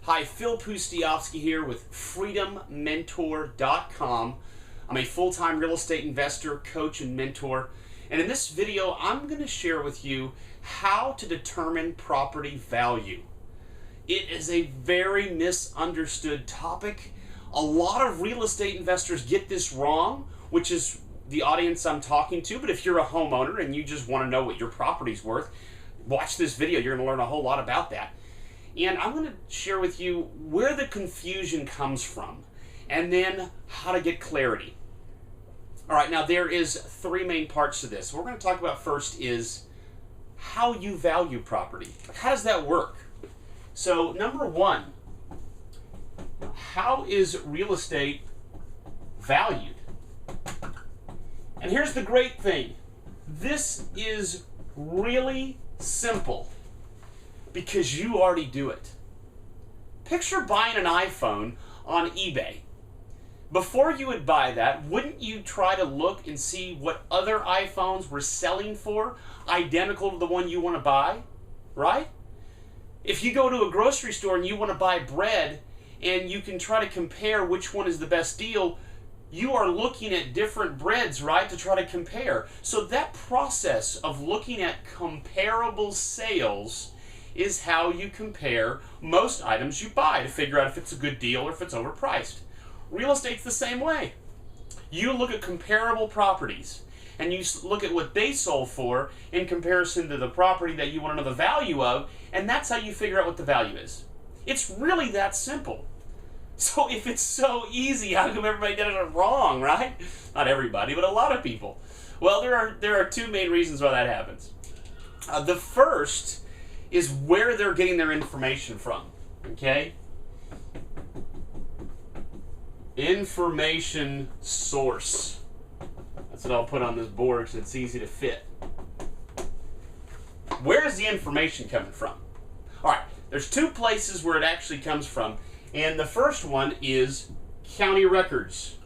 Hi, Phil Pustiowski here with FreedomMentor.com. I'm a full-time real estate investor, coach, and mentor. And in this video, I'm going to share with you how to determine property value. It is a very misunderstood topic. A lot of real estate investors get this wrong, which is the audience I'm talking to. But if you're a homeowner and you just want to know what your property's worth, watch this video. You're going to learn a whole lot about that. And I'm going to share with you where the confusion comes from and then how to get clarity. All right, now there is three main parts to this. What we're going to talk about first is how you value property. How does that work? So number one, how is real estate valued? And here's the great thing. This is really simple because you already do it. Picture buying an iPhone on eBay. Before you would buy that, wouldn't you try to look and see what other iPhones were selling for, identical to the one you want to buy, right? If you go to a grocery store and you want to buy bread and you can try to compare which one is the best deal, you are looking at different breads, right, to try to compare. So that process of looking at comparable sales is how you compare most items you buy to figure out if it's a good deal or if it's overpriced. Real estate's the same way. You look at comparable properties and you look at what they sold for in comparison to the property that you want to know the value of, and that's how you figure out what the value is. It's really that simple. So if it's so easy, how come everybody did it wrong, right? Not everybody, but a lot of people. Well, there are two main reasons why that happens. The first is where they're getting their information from, okay? Information source. That's what I'll put on this board because it's easy to fit. Where is the information coming from? All right, there's two places where it actually comes from, and the first one is county records.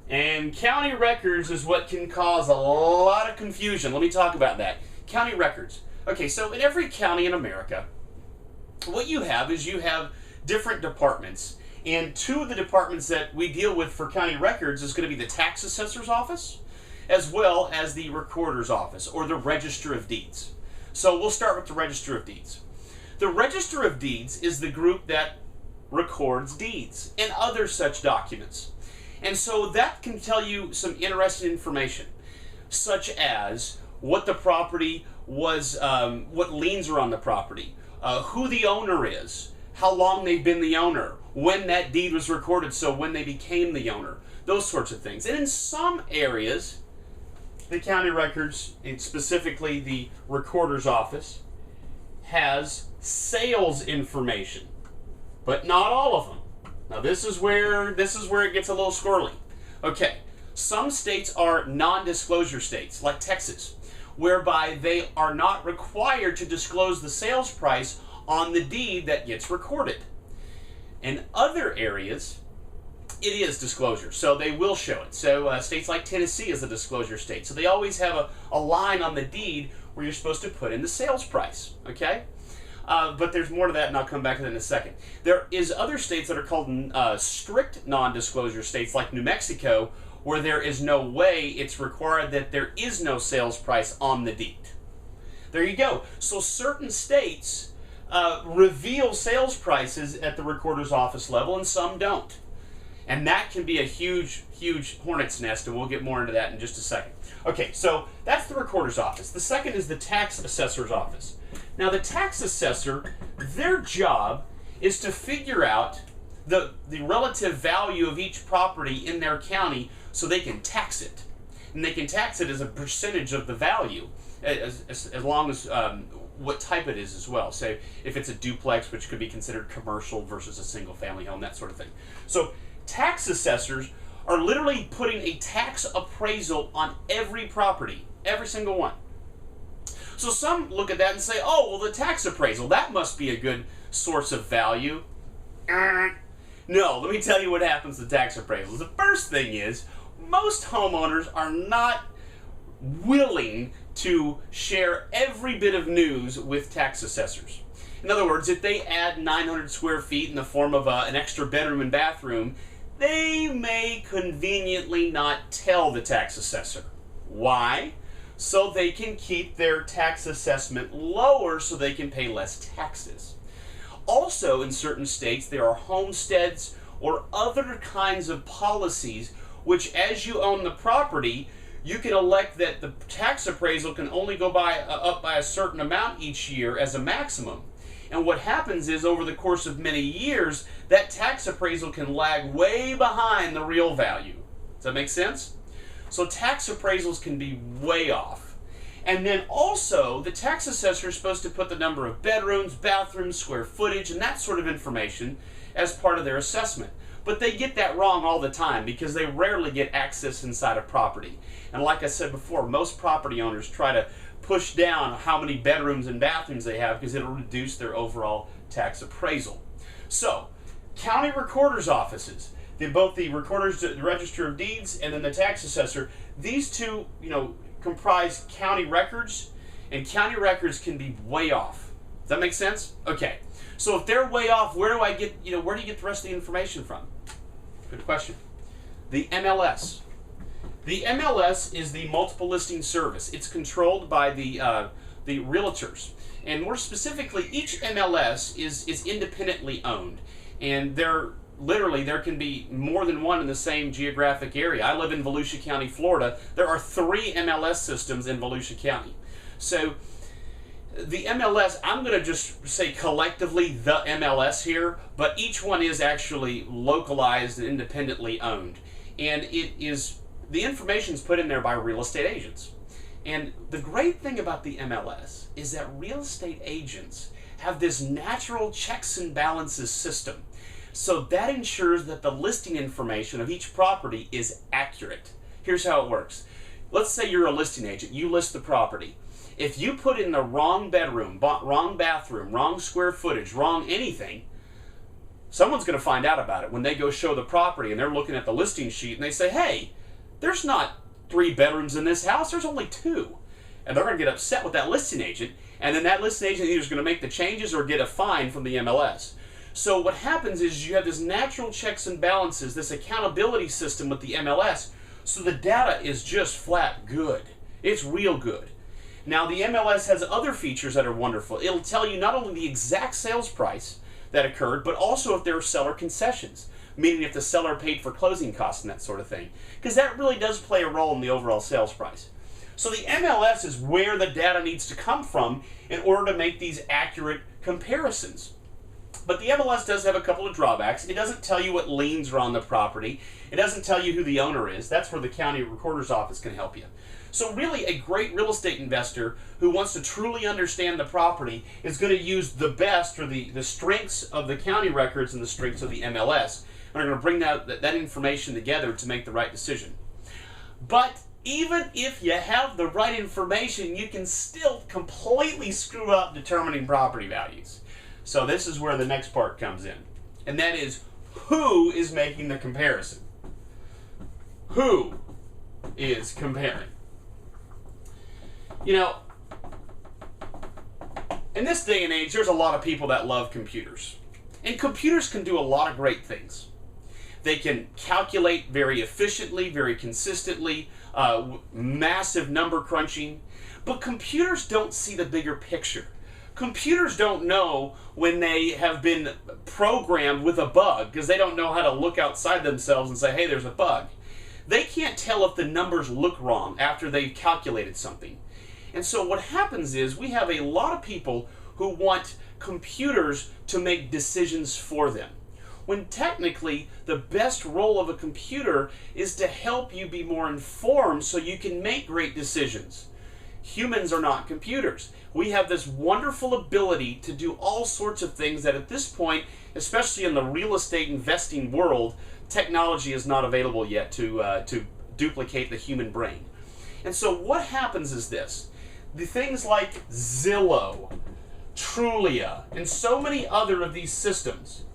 And county records is what can cause a lot of confusion. Let me talk about that. County records. Okay, so in every county in America, what you have is you have different departments. And two of the departments that we deal with for county records is going to be the tax assessor's office as well as the recorder's office or the register of deeds. So we'll start with the register of deeds. The register of deeds is the group that records deeds and other such documents. And so that can tell you some interesting information, such as what the property was, what liens are on the property, who the owner is, how long they've been the owner, when that deed was recorded, so when they became the owner, those sorts of things. And in some areas, the county records, and specifically the recorder's office, has sales information, but not all of them. Now this is where it gets a little squirrely. Okay, some states are non-disclosure states, like Texas, whereby they are not required to disclose the sales price on the deed that gets recorded. In other areas, it is disclosure, so they will show it. So states like Tennessee is a disclosure state, so they always have a line on the deed where you're supposed to put in the sales price, okay? But there's more to that, and I'll come back to that in a second. There is other states that are called strict non-disclosure states, like New Mexico, where there is no way it's required that there is no sales price on the deed. There you go. So certain states reveal sales prices at the recorder's office level, and some don't. And that can be a huge, huge hornet's nest, and we'll get more into that in just a second. Okay, so that's the recorder's office. The second is the tax assessor's office. Now, the tax assessor, their job is to figure out the relative value of each property in their county so they can tax it. And they can tax it as a percentage of the value, as long as what type it is as well. So if it's a duplex, which could be considered commercial versus a single family home, that sort of thing. So tax assessors are literally putting a tax appraisal on every property, every single one. So some look at that and say, oh, well, the tax appraisal, that must be a good source of value. No, let me tell you what happens to tax appraisals. The first thing is, most homeowners are not willing to share every bit of news with tax assessors. In other words, if they add 900 square feet in the form of an extra bedroom and bathroom, they may conveniently not tell the tax assessor. Why? So they can keep their tax assessment lower so they can pay less taxes. Also, in certain states, there are homesteads or other kinds of policies which, as you own the property, you can elect that the tax appraisal can only go up by a certain amount each year as a maximum. And what happens is, over the course of many years, that tax appraisal can lag way behind the real value. Does that make sense? So tax appraisals can be way off. And then also, the tax assessor is supposed to put the number of bedrooms, bathrooms, square footage, and that sort of information as part of their assessment. But they get that wrong all the time because they rarely get access inside a property. And like I said before, most property owners try to push down how many bedrooms and bathrooms they have because it'll reduce their overall tax appraisal. So, county recorders offices, both the recorders, the Register of Deeds, and then the tax assessor, these two, comprise county records, and county records can be way off. Does that make sense? Okay. So if they're way off, where do you get the rest of the information from? Good question. The MLS. The MLS is the multiple listing service. It's controlled by the realtors. And more specifically, each MLS is independently owned. And there can be more than one in the same geographic area. I live in Volusia County, Florida. There are 3 MLS systems in Volusia County. So the MLS, I'm going to just say collectively the MLS here, but each one is actually localized and independently owned. And the information is put in there by real estate agents. And the great thing about the MLS is that real estate agents have this natural checks and balances system. So that ensures that the listing information of each property is accurate. Here's how it works. Let's say you're a listing agent. You list the property. If you put in the wrong bedroom, wrong bathroom, wrong square footage, wrong anything, someone's going to find out about it when they go show the property and they're looking at the listing sheet and they say, hey, there's not 3 bedrooms in this house, there's only 2. And they're going to get upset with that listing agent, and then that listing agent either is going to make the changes or get a fine from the MLS. So what happens is you have this natural checks and balances, this accountability system with the MLS, so the data is just flat good. It's real good. Now the MLS has other features that are wonderful. It'll tell you not only the exact sales price that occurred, but also if there are seller concessions, meaning if the seller paid for closing costs and that sort of thing, because that really does play a role in the overall sales price. So the MLS is where the data needs to come from in order to make these accurate comparisons. But the MLS does have a couple of drawbacks. It doesn't tell you what liens are on the property. It doesn't tell you who the owner is. That's where the county recorder's office can help you. So really, a great real estate investor who wants to truly understand the property is going to use the best, or the strengths of the county records and the strengths of the MLS. And are going to bring that information together to make the right decision. But even if you have the right information, you can still completely screw up determining property values. So this is where the next part comes in. And that is, who is making the comparison? Who is comparing? In this day and age, there's a lot of people that love computers. And computers can do a lot of great things. They can calculate very efficiently, very consistently, massive number crunching. But computers don't see the bigger picture. Computers don't know when they have been programmed with a bug, because they don't know how to look outside themselves and say, hey, there's a bug. They can't tell if the numbers look wrong after they've calculated something. And so what happens is we have a lot of people who want computers to make decisions for them, when technically the best role of a computer is to help you be more informed so you can make great decisions. Humans are not computers. We have this wonderful ability to do all sorts of things that at this point, especially in the real estate investing world, technology is not available yet to duplicate the human brain. And so what happens is this. The things like Zillow, Trulia, and so many other of these systems,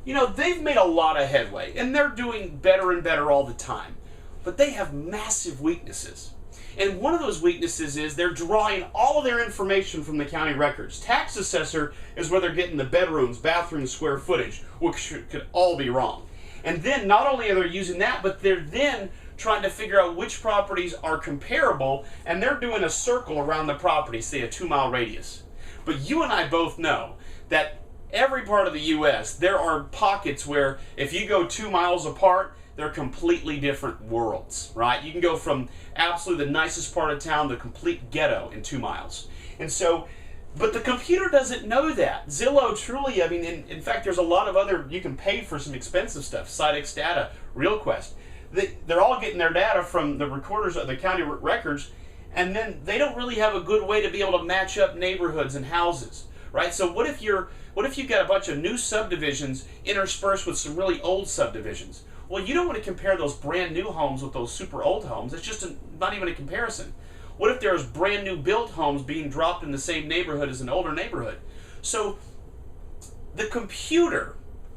they've made a lot of headway, and they're doing better and better all the time. But they have massive weaknesses. And one of those weaknesses is they're drawing all of their information from the county records. Tax assessor is where they're getting the bedrooms, bathrooms, square footage, which could all be wrong. And then not only are they using that, but they're then trying to figure out which properties are comparable, and they're doing a circle around the property, say a 2-mile radius. But you and I both know that every part of the U.S., there are pockets where if you go 2 miles apart, they're completely different worlds, right? You can go from absolutely the nicest part of town to complete ghetto in 2 miles. And so, but the computer doesn't know that. Zillow, Trulia, I mean, in fact, there's a lot of other, you can pay for some expensive stuff, Sitex Data, RealQuest. They're all getting their data from the recorders of the county records, and then they don't really have a good way to be able to match up neighborhoods and houses, right? So what if you've got a bunch of new subdivisions interspersed with some really old subdivisions? Well, you don't want to compare those brand new homes with those super old homes. It's just not even a comparison. What if there's brand new built homes being dropped in the same neighborhood as an older neighborhood? So the computer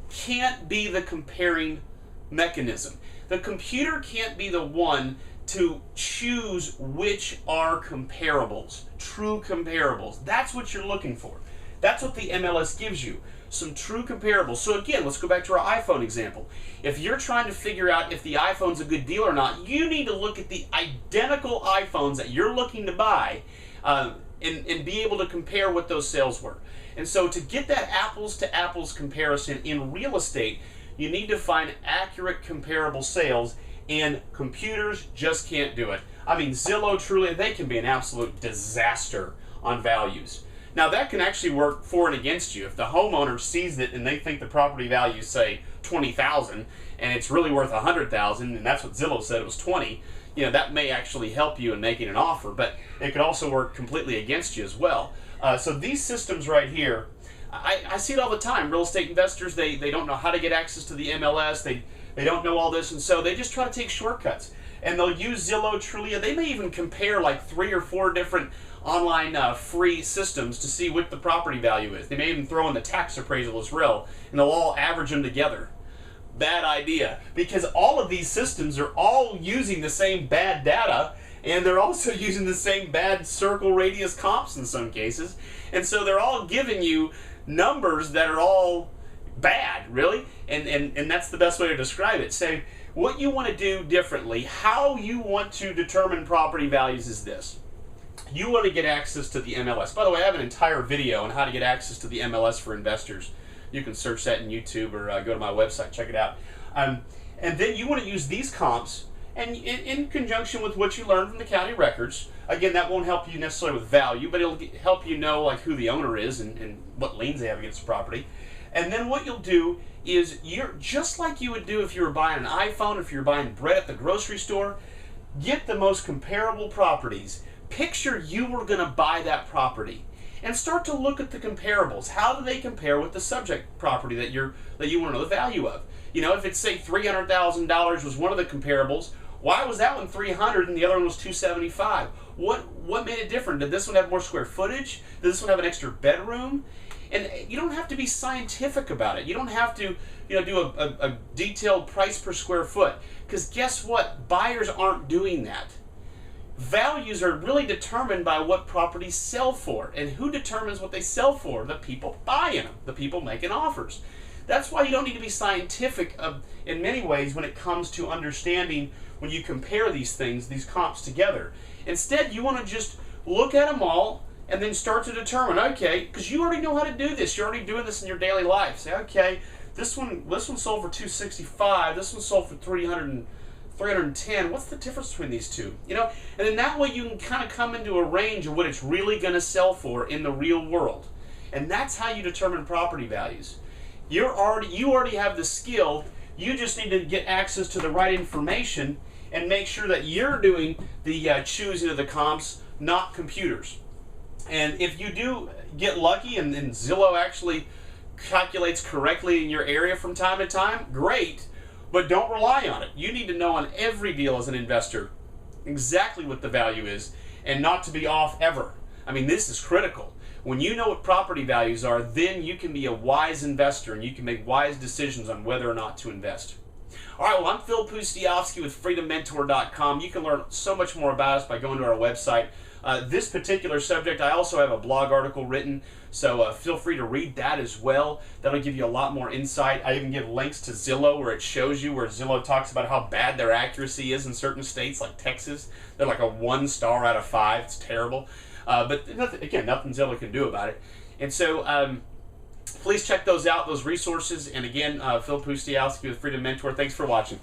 can't be the comparing mechanism. The computer can't be the one to choose which are comparables, true comparables. That's what you're looking for. That's what the MLS gives you, some true comparables. So again, let's go back to our iPhone example. If you're trying to figure out if the iPhone's a good deal or not, you need to look at the identical iPhones that you're looking to buy and be able to compare what those sales were. And so to get that apples to apples comparison in real estate, you need to find accurate comparable sales, and computers just can't do it. I mean, Zillow, Trulia, they can be an absolute disaster on values. Now that can actually work for and against you. If the homeowner sees it and they think the property value is, say, $20,000 and it's really worth $100,000, and that's what Zillow said it was 20, that may actually help you in making an offer, but it could also work completely against you as well. So these systems right here, I see it all the time. Real estate investors, they don't know how to get access to the MLS. They don't know all this, and so they just try to take shortcuts. And they'll use Zillow, Trulia. They may even compare like 3 or 4 different online free systems to see what the property value is. They may even throw in the tax appraisal as well, and they'll all average them together. Bad idea, because all of these systems are all using the same bad data, and they're also using the same bad circle radius comps in some cases. And so they're all giving you numbers that are all bad, really, and that's the best way to describe it. So what you want to do differently, how you want to determine property values is this. You want to get access to the MLS. By the way, I have an entire video on how to get access to the MLS for investors. You can search that in YouTube or go to my website, check it out. And then you want to use these comps, and in conjunction with what you learn from the county records. Again, that won't help you necessarily with value, but it'll help you know like who the owner is and what liens they have against the property. And then what you'll do is, you're just like you would do if you were buying an iPhone, if you're buying bread at the grocery store, get the most comparable properties. Picture you were going to buy that property and start to look at the comparables. How do they compare with the subject property that you want to know the value of? If it's, say, $300,000 was one of the comparables, why was that one $300 and the other one was $275? What made it different? Did this one have more square footage? Did this one have an extra bedroom? And you don't have to be scientific about it. You don't have to do a detailed price per square foot, because guess what? Buyers aren't doing that. Values are really determined by what properties sell for. And who determines what they sell for? The people buying them, the people making offers. That's why you don't need to be scientific in many ways when it comes to understanding when you compare these things, these comps together. Instead, you want to just look at them all and then start to determine, okay, because you already know how to do this. You're already doing this in your daily life. Say, okay, this one sold for $265. This one sold for $310. What's the difference between these two? And then that way you can kind of come into a range of what it's really going to sell for in the real world. And that's how you determine property values. You already have the skill. You just need to get access to the right information and make sure that you're doing the choosing of the comps, not computers. And if you do get lucky and Zillow actually calculates correctly in your area from time to time, great, but don't rely on it. You need to know on every deal as an investor exactly what the value is and not to be off ever. I mean, this is critical. When you know what property values are, then you can be a wise investor and you can make wise decisions on whether or not to invest. All right, well, I'm Phil Pustiowski with freedommentor.com. You can learn so much more about us by going to our website. This particular subject, I also have a blog article written, so feel free to read that as well. That'll give you a lot more insight. I even give links to Zillow where it shows you, where Zillow talks about how bad their accuracy is in certain states like Texas. They're like a 1 star out of 5. It's terrible. But nothing Zillow can do about it. And so please check those out, those resources. And again, Phil Pustiowski with Freedom Mentor. Thanks for watching.